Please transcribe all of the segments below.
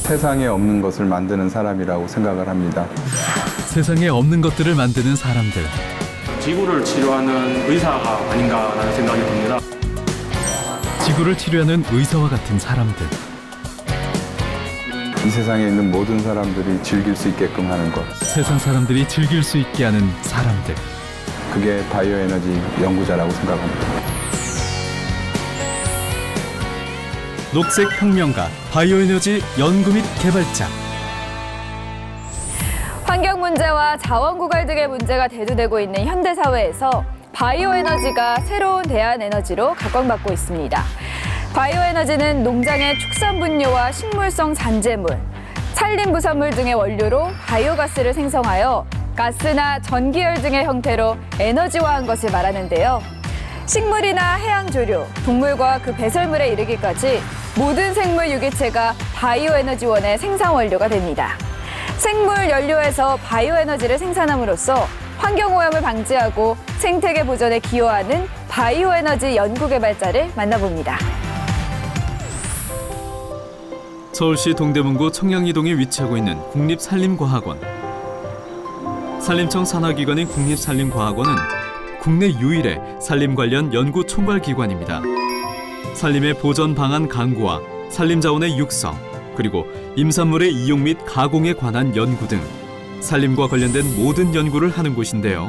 세상에 없는 것을 만드는 사람이라고 생각을 합니다. 세상에 없는 것들을 만드는 사람들. 지구를 치료하는 의사가 아닌가라는 생각이 듭니다. 지구를 치료하는 의사와 같은 사람들. 이 세상에 있는 모든 사람들이 즐길 수 있게끔 하는 것. 세상 사람들이 즐길 수 있게 하는 사람들. 그게 바이오 에너지 연구자라고 생각합니다. 녹색 혁명가, 바이오에너지 연구 및 개발자. 환경 문제와 자원 고갈 등의 문제가 대두되고 있는 현대 사회에서 바이오 에너지가 새로운 대안 에너지로 각광받고 있습니다. 바이오 에너지는 농장의 축산 분뇨와 식물성 잔재물, 산림 부산물 등의 원료로 바이오 가스를 생성하여 가스나 전기열 등의 형태로 에너지화한 것을 말하는데요. 식물이나 해양 조류, 동물과 그 배설물에 이르기까지 모든 생물 유기체가 바이오 에너지원의 생산 원료가 됩니다. 생물 연료에서 바이오 에너지를 생산함으로써 환경 오염을 방지하고 생태계 보존에 기여하는 바이오 에너지 연구 개발자를 만나봅니다. 서울시 동대문구 청량리동에 위치하고 있는 국립산림과학원. 산림청 산하기관인 국립산림과학원은 국내 유일의 산림 관련 연구 총괄기관입니다. 산림의 보전 방안 강구와 산림 자원의 육성, 그리고 임산물의 이용 및 가공에 관한 연구 등 산림과 관련된 모든 연구를 하는 곳인데요.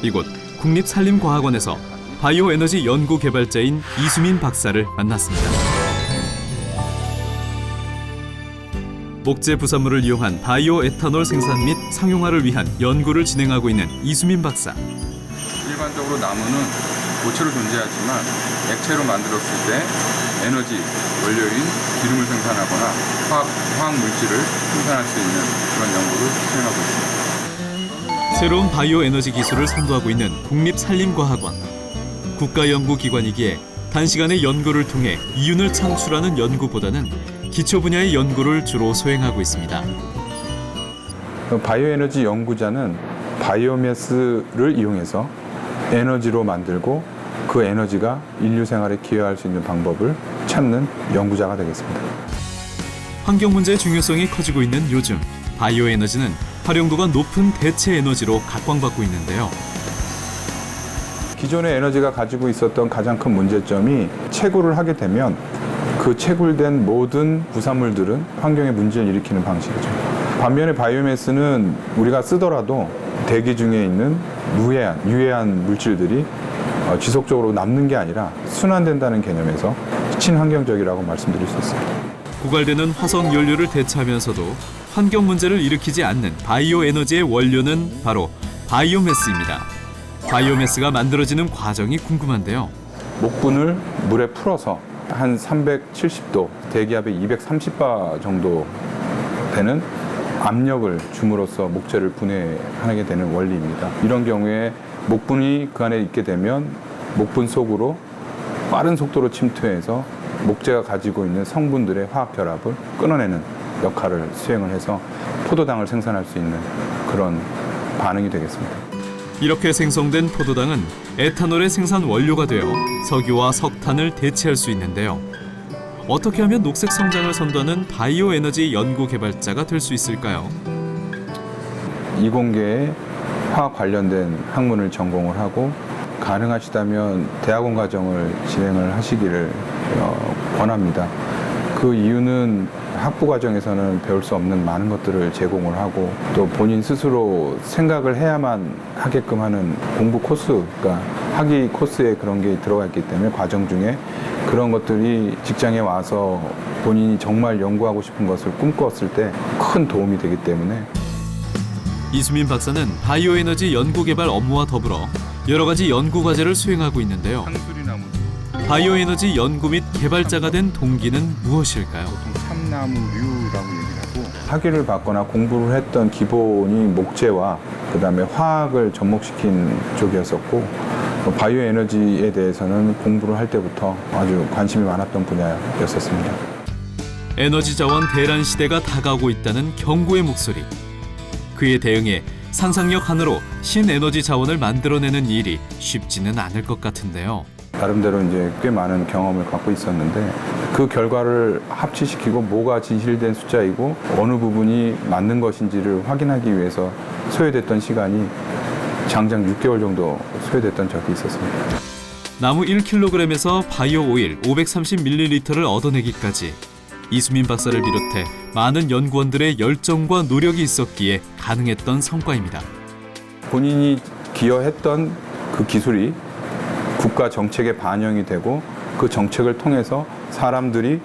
이곳 국립산림과학원에서 바이오 에너지 연구 개발자인 이수민 박사를 만났습니다. 목재 부산물을 이용한 바이오 에탄올 생산 및 상용화를 위한 연구를 진행하고 있는 이수민 박사. 일반적으로 나무는 고체로 존재하지만 액체로 만들었을 때 에너지 원료인 기름을 생산하거나 화학 물질을 생산할 수 있는 그런 연구를 수행하고 있습니다. 새로운 바이오 에너지 기술을 선도하고 있는 국립산림과학원. 국가연구기관이기에 단시간의 연구를 통해 이윤을 창출하는 연구보다는 기초 분야의 연구를 주로 수행하고 있습니다. 바이오 에너지 연구자는 바이오매스를 이용해서 에너지로 만들고 그 에너지가 인류 생활에 기여할 수 있는 방법을 찾는 연구자가 되겠습니다. 환경 문제의 중요성이 커지고 있는 요즘, 바이오 에너지는 활용도가 높은 대체 에너지로 각광받고 있는데요. 기존의 에너지가 가지고 있었던 가장 큰 문제점이 채굴을 하게 되면 그 채굴된 모든 부산물들은 환경에 문제를 일으키는 방식이죠. 반면에 바이오매스는 우리가 쓰더라도 대기 중에 있는 유해한 물질들이 지속적으로 남는 게 아니라 순환된다는 개념에서 친환경적이라고 말씀드릴 수 있습니다. 고갈되는 화석 연료를 대체하면서도 환경 문제를 일으키지 않는 바이오 에너지의 원료는 바로 바이오매스입니다. 바이오매스가 만들어지는 과정이 궁금한데요. 목분을 물에 풀어서 한 370도, 대기압의 230바 정도 되는 압력을 줌으로써 목재를 분해하게 되는 원리입니다. 이런 경우에 목분이 그 안에 있게 되면 목분 속으로 빠른 속도로 침투해서 목재가 가지고 있는 성분들의 화학 결합을 끊어내는 역할을 수행을 해서 포도당을 생산할 수 있는 그런 반응이 되겠습니다. 이렇게 생성된 포도당은 에탄올의 생산 원료가 되어 석유와 석탄을 대체할 수 있는데요. 어떻게 하면 녹색 성장을 선도하는 바이오 에너지 연구 개발자가 될 수 있을까요? 이공계에 화학 관련된 학문을 전공을 하고 가능하시다면 대학원 과정을 진행을 하시기를 권합니다. 그 이유는 학부 과정에서는 배울 수 없는 많은 것들을 제공을 하고 또 본인 스스로 생각을 해야만 하게끔 하는 공부 코스가 학위 코스에 그런 게 들어가 있기 때문에 과정 중에 그런 것들이 직장에 와서 본인이 정말 연구하고 싶은 것을 꿈꿨을 때 큰 도움이 되기 때문에 이수민 박사는 바이오 에너지 연구 개발 업무와 더불어 여러 가지 연구 과제를 수행하고 있는데요. 바이오 에너지 연구 및 개발자가 된 동기는 무엇일까요? 참나무류라고 얘기를 하고 학위를 받거나 공부를 했던 기본이 목재와 그다음에 화학을 접목시킨 쪽이었었고 바이오 에너지에 대해서는 공부를 할 때부터 아주 관심이 많았던 분야였었습니다. 에너지 자원 대란 시대가 다가오고 있다는 경고의 목소리. 그에 대응해 상상력 하나로 신에너지 자원을 만들어내는 일이 쉽지는 않을 것 같은데요. 나름대로 이제 꽤 많은 경험을 갖고 있었는데 그 결과를 합치시키고 뭐가 진실된 숫자이고 어느 부분이 맞는 것인지를 확인하기 위해서 소요됐던 시간이 장장 6개월 정도 소요됐던 적이 있었습니다. 나무 1kg에서 바이오 오일 530ml를 얻어내기까지 이수민 박사를 비롯해 많은 연구원들의 열정과 노력이 있었기에 가능했던 성과입니다. 본인이 기여했던 그 기술이 국가 정책에 반영이 되고 그 정책을 통해서 사람들이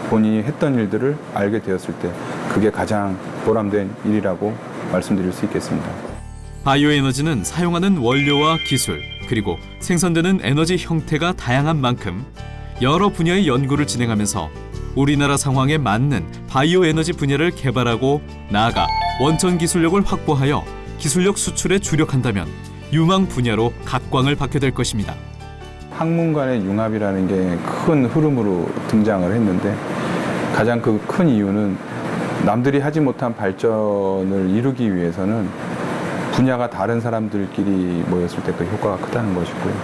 본인이 했던 일들을 알게 되었을 때 그게 가장 보람된 일이라고 말씀드릴 수 있겠습니다. 바이오 에너지는 사용하는 원료와 기술, 그리고 생산되는 에너지 형태가 다양한 만큼 여러 분야의 연구를 진행하면서 우리나라 상황에 맞는 바이오 에너지 분야를 개발하고 나아가 원천 기술력을 확보하여 기술력 수출에 주력한다면 유망 분야로 각광을 받게 될 것입니다. 학문 간의 융합이라는 게 큰 흐름으로 등장을 했는데 가장 그 큰 이유는 남들이 하지 못한 발전을 이루기 위해서는 분야가 다른 사람들끼리 모였을 때 그 효과가 크다는 것이고요.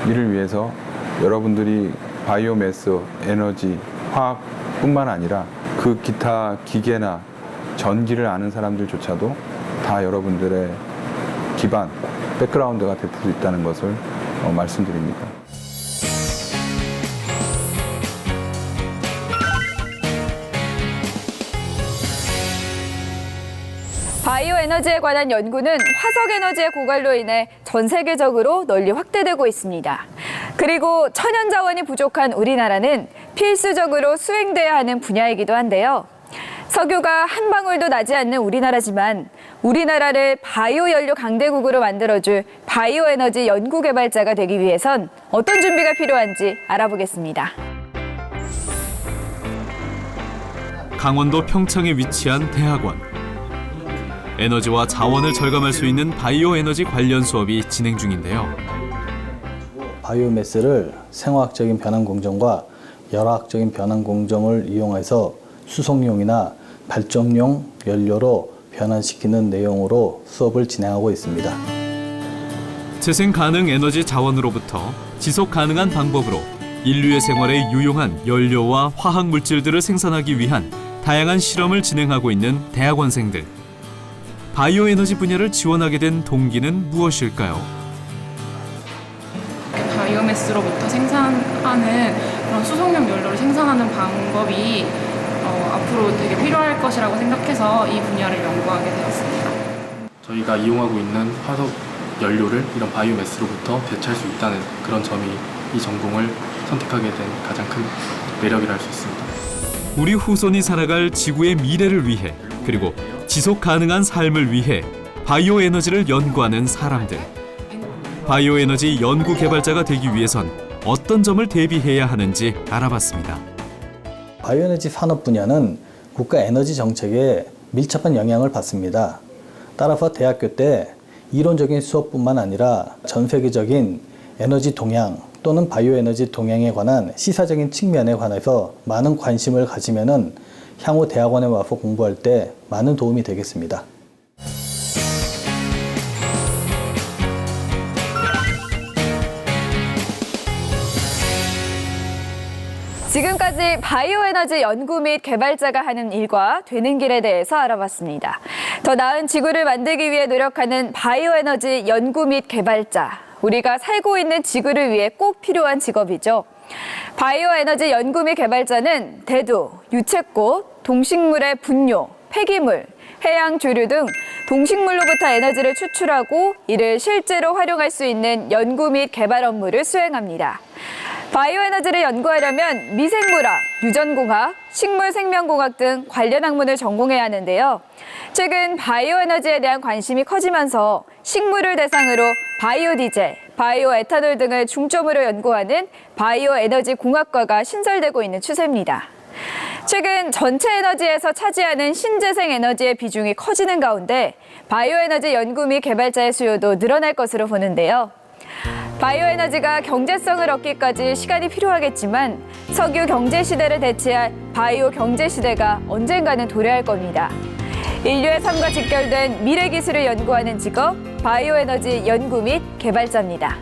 이를 위해서 여러분들이 바이오매스, 에너지, 화학뿐만 아니라 그 기타 기계나 전기를 아는 사람들조차도 다 여러분들의 기반, 백그라운드가 될 수 있다는 것을 말씀드립니다. 바이오 에너지에 관한 연구는 화석 에너지의 고갈로 인해 전 세계적으로 널리 확대되고 있습니다. 그리고 천연 자원이 부족한 우리나라는 필수적으로 수행돼야 하는 분야이기도 한데요. 석유가 한 방울도 나지 않는 우리나라지만 우리나라를 바이오 연료 강대국으로 만들어줄 바이오 에너지 연구 개발자가 되기 위해선 어떤 준비가 필요한지 알아보겠습니다. 강원도 평창에 위치한 대학원. 에너지와 자원을 절감할 수 있는 바이오 에너지 관련 수업이 진행 중인데요. 바이오매스를 생화학적인 변환 공정과 열화학적인 변환 공정을 이용해서 수송용이나 발전용 연료로 변환시키는 내용으로 수업을 진행하고 있습니다. 재생 가능 에너지 자원으로부터 지속 가능한 방법으로 인류의 생활에 유용한 연료와 화학 물질들을 생산하기 위한 다양한 실험을 진행하고 있는 대학원생들. 바이오 에너지 분야를 지원하게 된 동기는 무엇일까요? 바이오매스로부터 생산하는 그런 수송용 연료를 생산하는 방법이 앞으로 되게 필요할 것이라고 생각해서 이 분야를 연구하게 되었습니다. 저희가 이용하고 있는 화석 연료를 이런 바이오매스로부터 대체할 수 있다는 그런 점이 이 전공을 선택하게 된 가장 큰 매력이라 할 수 있습니다. 우리 후손이 살아갈 지구의 미래를 위해 그리고 지속 가능한 삶을 위해 바이오 에너지를 연구하는 사람들. 바이오 에너지 연구 개발자가 되기 위해선 어떤 점을 대비해야 하는지 알아봤습니다. 바이오에너지 산업 분야는 국가 에너지 정책에 밀접한 영향을 받습니다. 따라서 대학교 때 이론적인 수업뿐만 아니라 전 세계적인 에너지 동향 또는 바이오에너지 동향에 관한 시사적인 측면에 관해서 많은 관심을 가지면은 향후 대학원에 와서 공부할 때 많은 도움이 되겠습니다. 지금까지 바이오 에너지 연구 및 개발자가 하는 일과 되는 길에 대해서 알아봤습니다. 더 나은 지구를 만들기 위해 노력하는 바이오 에너지 연구 및 개발자. 우리가 살고 있는 지구를 위해 꼭 필요한 직업이죠. 바이오 에너지 연구 및 개발자는 대두, 유채꽃, 동식물의 분뇨, 폐기물, 해양 조류 등 동식물로부터 에너지를 추출하고 이를 실제로 활용할 수 있는 연구 및 개발 업무를 수행합니다. 바이오 에너지를 연구하려면 미생물학, 유전공학, 식물생명공학 등 관련 학문을 전공해야 하는데요. 최근 바이오 에너지에 대한 관심이 커지면서 식물을 대상으로 바이오 디젤, 바이오 에탄올 등을 중점으로 연구하는 바이오 에너지 공학과가 신설되고 있는 추세입니다. 최근 전체 에너지에서 차지하는 신재생 에너지의 비중이 커지는 가운데 바이오 에너지 연구 및 개발자의 수요도 늘어날 것으로 보는데요. 바이오에너지가 경제성을 얻기까지 시간이 필요하겠지만 석유 경제 시대를 대체할 바이오 경제 시대가 언젠가는 도래할 겁니다. 인류의 삶과 직결된 미래 기술을 연구하는 직업, 바이오에너지 연구 및 개발자입니다.